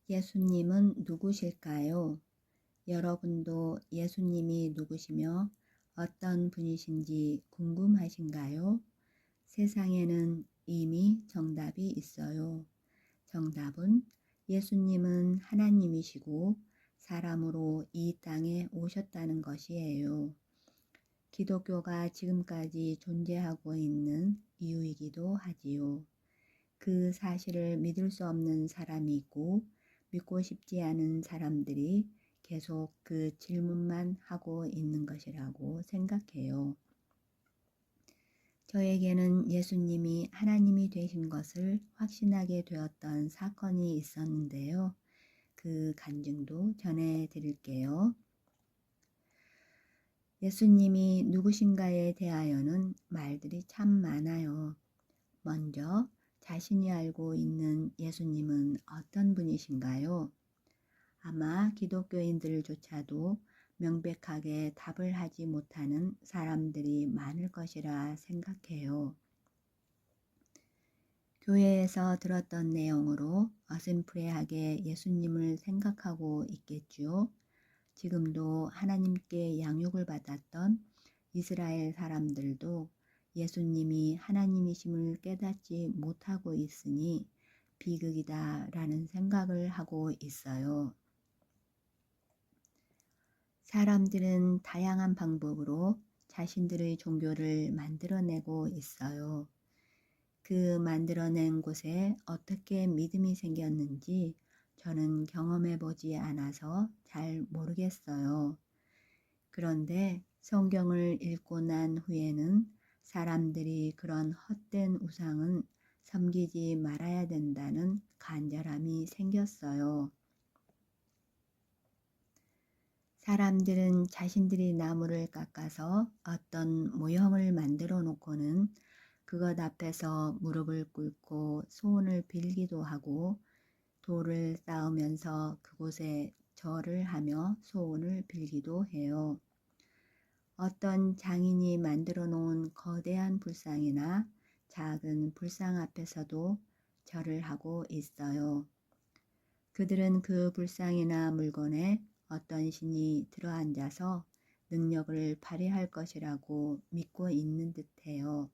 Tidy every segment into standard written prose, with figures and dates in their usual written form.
예수님은 누구실까요? 여러분도 예수님이 누구시며 어떤 분이신지 궁금하신가요? 세상에는 이미 정답이 있어요. 정답은 예수님은 하나님이시고 사람으로 이 땅에 오셨다는 것이에요. 기독교가 지금까지 존재하고 있는 이유이기도 하지요. 그 사실을 믿을 수 없는 사람이 있고 믿고 싶지 않은 사람들이 계속 그 질문만 하고 있는 것이라고 생각해요. 저에게는 예수님이 하나님이 되신 것을 확신하게 되었던 사건이 있었는데요. 그 간증도 전해드릴게요. 예수님이 누구신가에 대하여는 말들이 참 많아요. 먼저 자신이 알고 있는 예수님은 어떤 분이신가요? 아마 기독교인들조차도 명백하게 답을 하지 못하는 사람들이 많을 것이라 생각해요. 교회에서 들었던 내용으로 어슴푸레하게 예수님을 생각하고 있겠지요. 지금도 하나님께 양육을 받았던 이스라엘 사람들도 예수님이 하나님이심을 깨닫지 못하고 있으니 비극이다라는 생각을 하고 있어요. 사람들은 다양한 방법으로 자신들의 종교를 만들어내고 있어요. 그 만들어낸 곳에 어떻게 믿음이 생겼는지 저는 경험해 보지 않아서 잘 모르겠어요. 그런데 성경을 읽고 난 후에는 사람들이 그런 헛된 우상은 섬기지 말아야 된다는 간절함이 생겼어요. 사람들은 자신들이 나무를 깎아서 어떤 모형을 만들어 놓고는 그것 앞에서 무릎을 꿇고 소원을 빌기도 하고 돌을 쌓으면서 그곳에 절을 하며 소원을 빌기도 해요. 어떤 장인이 만들어 놓은 거대한 불상이나 작은 불상 앞에서도 절을 하고 있어요. 그들은 그 불상이나 물건에 어떤 신이 들어앉아서 능력을 발휘할 것이라고 믿고 있는 듯해요.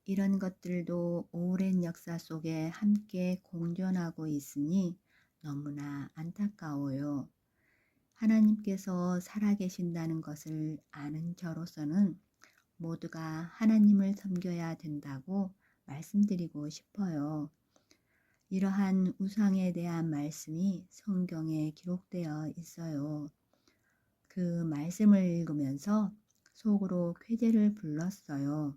이런 것들도 오랜 역사 속에 함께 공존하고 있으니 너무나 안타까워요. 하나님께서 살아계신다는 것을 아는 저로서는 모두가 하나님을 섬겨야 된다고 말씀드리고 싶어요. 이러한 우상에 대한 말씀이 성경에 기록되어 있어요. 그 말씀을 읽으면서 속으로 쾌재를 불렀어요.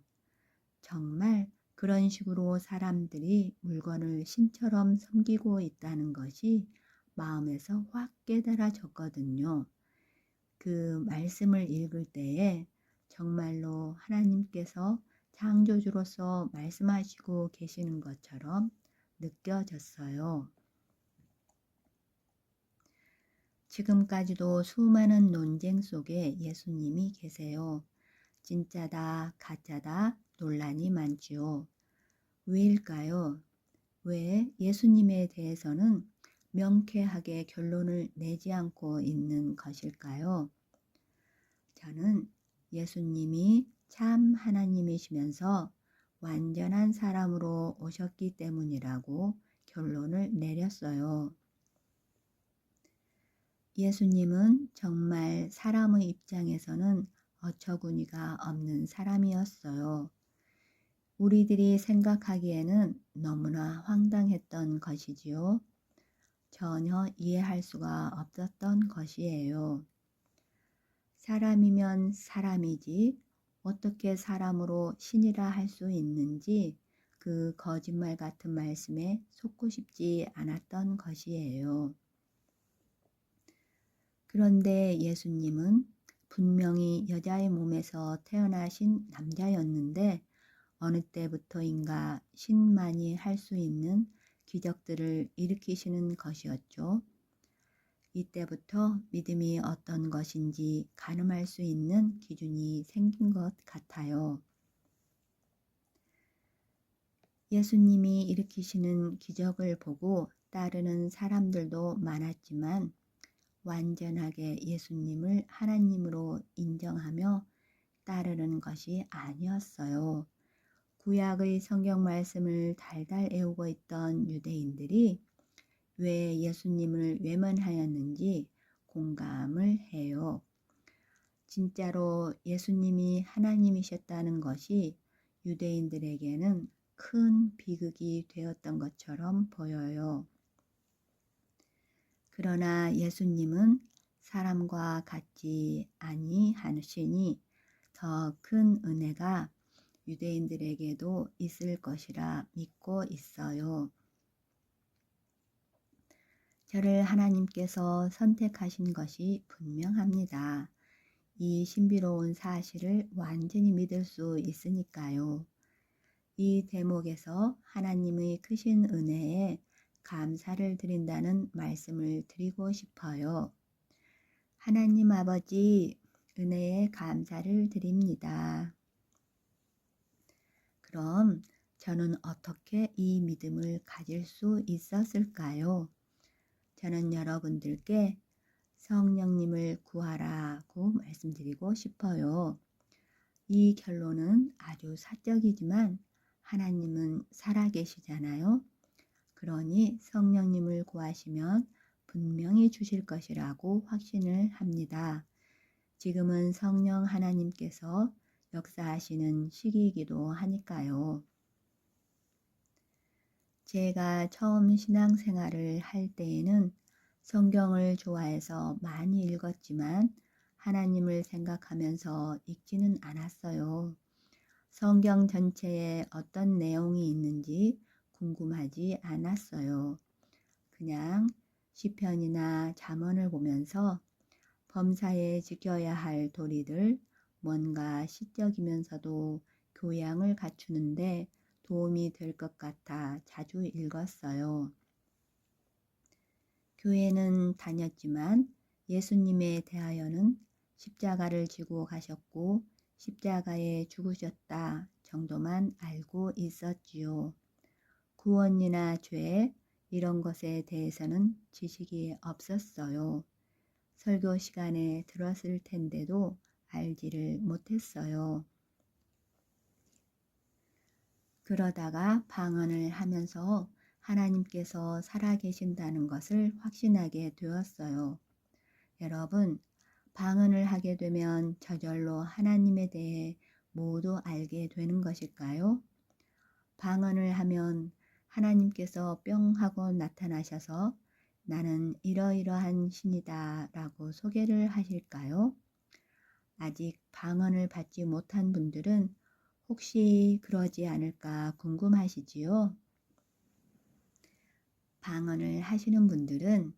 정말 그런 식으로 사람들이 물건을 신처럼 섬기고 있다는 것이 마음에서 확 깨달아졌거든요. 그 말씀을 읽을 때에 정말로 하나님께서 창조주로서 말씀하시고 계시는 것처럼 느껴졌어요. 지금까지도 수많은 논쟁 속에 예수님이 계세요. 진짜다, 가짜다 논란이 많지요. 왜일까요? 왜 예수님에 대해서는 명쾌하게 결론을 내지 않고 있는 것일까요? 저는 예수님이 참 하나님이시면서 완전한 사람으로 오셨기 때문이라고 결론을 내렸어요. 예수님은 정말 사람의 입장에서는 어처구니가 없는 사람이었어요. 우리들이 생각하기에는 너무나 황당했던 것이지요. 전혀 이해할 수가 없었던 것이에요. 사람이면 사람이지 어떻게 사람으로 신이라 할 수 있는지 그 거짓말 같은 말씀에 속고 싶지 않았던 것이에요. 그런데 예수님은 분명히 여자의 몸에서 태어나신 남자였는데 어느 때부터인가 신만이 할 수 있는 기적들을 일으키시는 것이었죠. 이때부터 믿음이 어떤 것인지 가늠할 수 있는 기준이 생긴 것 같아요. 예수님이 일으키시는 기적을 보고 따르는 사람들도 많았지만 완전하게 예수님을 하나님으로 인정하며 따르는 것이 아니었어요. 구약의 성경 말씀을 달달 외우고 있던 유대인들이 왜 예수님을 외면하였는지 공감을 해요. 진짜로 예수님이 하나님이셨다는 것이 유대인들에게는 큰 비극이 되었던 것처럼 보여요. 그러나 예수님은 사람과 같지 아니하시니 더 큰 은혜가 유대인들에게도 있을 것이라 믿고 있어요. 저를 하나님께서 선택하신 것이 분명합니다. 이 신비로운 사실을 완전히 믿을 수 있으니까요. 이 대목에서 하나님의 크신 은혜에 감사를 드린다는 말씀을 드리고 싶어요. 하나님 아버지, 은혜에 감사를 드립니다. 그럼 저는 어떻게 이 믿음을 가질 수 있었을까요? 저는 여러분들께 성령님을 구하라고 말씀드리고 싶어요. 이 결론은 아주 사적이지만 하나님은 살아계시잖아요. 그러니 성령님을 구하시면 분명히 주실 것이라고 확신을 합니다. 지금은 성령 하나님께서 역사하시는 시기이기도 하니까요. 제가 처음 신앙생활을 할 때에는 성경을 좋아해서 많이 읽었지만 하나님을 생각하면서 읽지는 않았어요. 성경 전체에 어떤 내용이 있는지 궁금하지 않았어요. 그냥 시편이나 잠언을 보면서 범사에 지켜야 할 도리들, 뭔가 시적이면서도 교양을 갖추는데 도움이 될 것 같아 자주 읽었어요. 교회는 다녔지만 예수님에 대하여는 십자가를 지고 가셨고 십자가에 죽으셨다 정도만 알고 있었지요. 구원이나 죄 이런 것에 대해서는 지식이 없었어요. 설교 시간에 들었을 텐데도 알지를 못했어요. 그러다가 방언을 하면서 하나님께서 살아계신다는 것을 확신하게 되었어요. 여러분, 방언을 하게 되면 저절로 하나님에 대해 모두 알게 되는 것일까요? 방언을 하면 하나님께서 뿅 하고 나타나셔서 나는 이러이러한 신이다 라고 소개를 하실까요? 아직 방언을 받지 못한 분들은 혹시 그러지 않을까 궁금하시지요? 방언을 하시는 분들은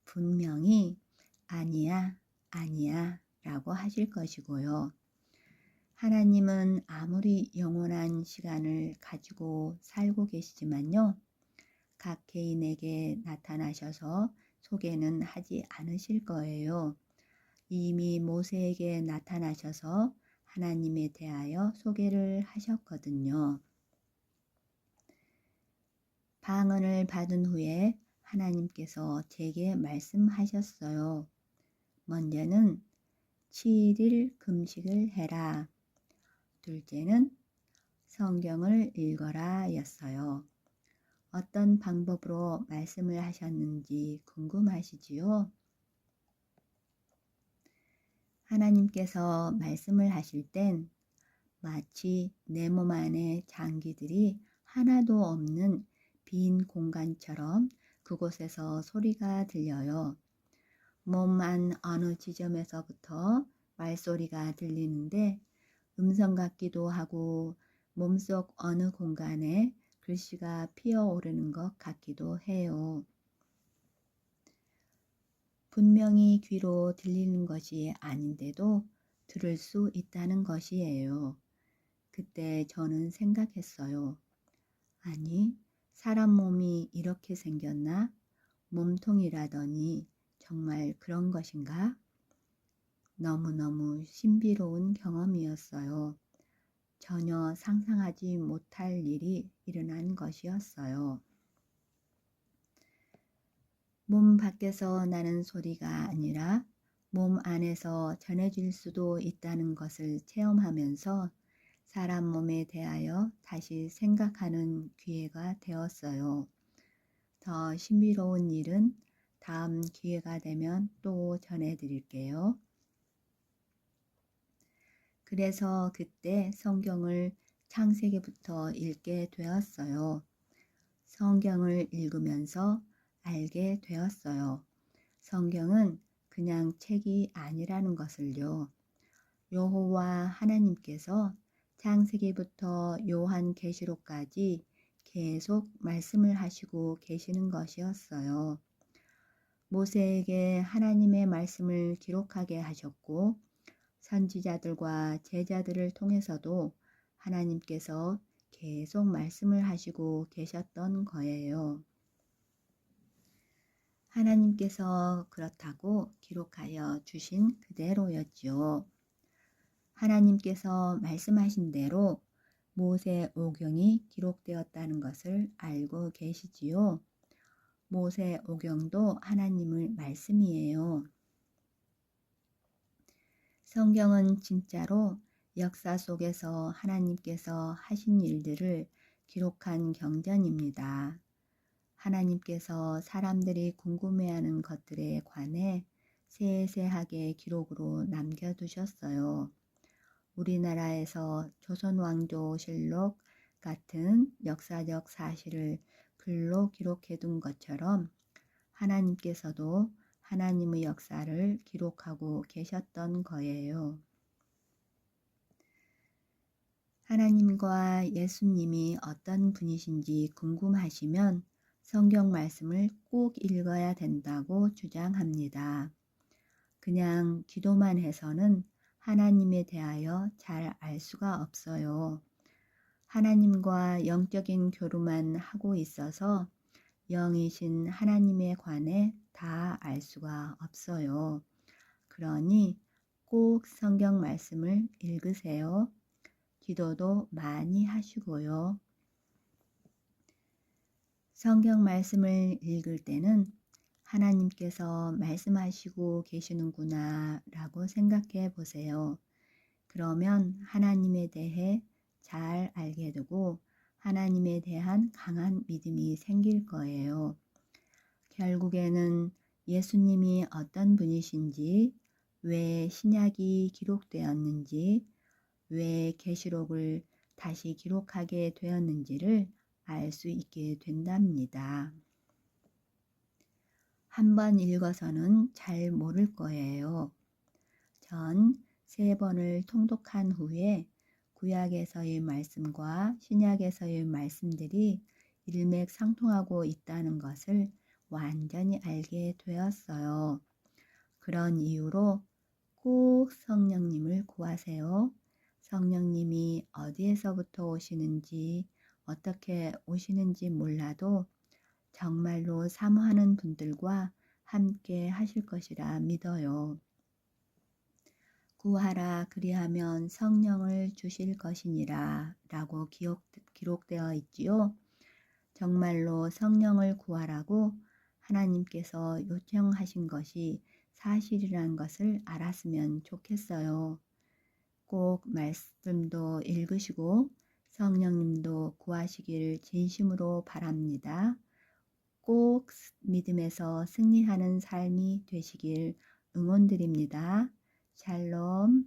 분명히 아니야, 아니야 라고 하실 것이고요. 하나님은 아무리 영원한 시간을 가지고 살고 계시지만요. 각 개인에게 나타나셔서 소개는 하지 않으실 거예요. 이미 모세에게 나타나셔서 하나님에 대하여 소개를 하셨거든요. 방언을 받은 후에 하나님께서 제게 말씀하셨어요. 먼저는 7일 금식을 해라. 둘째는 성경을 읽어라 였어요. 어떤 방법으로 말씀을 하셨는지 궁금하시지요? 하나님께서 말씀을 하실 땐 마치 내 몸 안에 장기들이 하나도 없는 빈 공간처럼 그곳에서 소리가 들려요. 몸 안 어느 지점에서부터 말소리가 들리는데 음성 같기도 하고 몸속 어느 공간에 글씨가 피어오르는 것 같기도 해요. 분명히 귀로 들리는 것이 아닌데도 들을 수 있다는 것이에요. 그때 저는 생각했어요. 아니, 사람 몸이 이렇게 생겼나? 몸통이라더니 정말 그런 것인가? 너무너무 신비로운 경험이었어요. 전혀 상상하지 못할 일이 일어난 것이었어요. 몸 밖에서 나는 소리가 아니라 몸 안에서 전해질 수도 있다는 것을 체험하면서 사람 몸에 대하여 다시 생각하는 기회가 되었어요. 더 신비로운 일은 다음 기회가 되면 또 전해드릴게요. 그래서 그때 성경을 창세기부터 읽게 되었어요. 성경을 읽으면서 알게 되었어요. 성경은 그냥 책이 아니라는 것을요. 여호와 하나님께서 창세기부터 요한계시록까지 계속 말씀을 하시고 계시는 것이었어요. 모세에게 하나님의 말씀을 기록하게 하셨고 선지자들과 제자들을 통해서도 하나님께서 계속 말씀을 하시고 계셨던 거예요. 하나님께서 그렇다고 기록하여 주신 그대로였지요. 하나님께서 말씀하신 대로 모세 오경이 기록되었다는 것을 알고 계시지요. 모세 오경도 하나님의 말씀이에요. 성경은 진짜로 역사 속에서 하나님께서 하신 일들을 기록한 경전입니다. 하나님께서 사람들이 궁금해하는 것들에 관해 세세하게 기록으로 남겨두셨어요. 우리나라에서 조선왕조실록 같은 역사적 사실을 글로 기록해둔 것처럼 하나님께서도 하나님의 역사를 기록하고 계셨던 거예요. 하나님과 예수님이 어떤 분이신지 궁금하시면 성경 말씀을 꼭 읽어야 된다고 주장합니다. 그냥 기도만 해서는 하나님에 대하여 잘 알 수가 없어요. 하나님과 영적인 교류만 하고 있어서 영이신 하나님에 관해 다 알 수가 없어요. 그러니 꼭 성경 말씀을 읽으세요. 기도도 많이 하시고요. 성경 말씀을 읽을 때는 하나님께서 말씀하시고 계시는구나 라고 생각해 보세요. 그러면 하나님에 대해 잘 알게 되고 하나님에 대한 강한 믿음이 생길 거예요. 결국에는 예수님이 어떤 분이신지, 왜 신약이 기록되었는지, 왜 계시록을 다시 기록하게 되었는지를 알 수 있게 된답니다. 한번 읽어서는 잘 모를 거예요. 전 3번을 통독한 후에 구약에서의 말씀과 신약에서의 말씀들이 일맥상통하고 있다는 것을 완전히 알게 되었어요. 그런 이유로 꼭 성령님을 구하세요. 성령님이 어디에서부터 오시는지 어떻게 오시는지 몰라도 정말로 사모하는 분들과 함께 하실 것이라 믿어요. 구하라 그리하면 성령을 주실 것이니라 라고 기록되어 있지요. 정말로 성령을 구하라고 하나님께서 요청하신 것이 사실이라는 것을 알았으면 좋겠어요. 꼭 말씀도 읽으시고 성령님도 구하시길 진심으로 바랍니다. 꼭 믿음에서 승리하는 삶이 되시길 응원드립니다. 샬롬.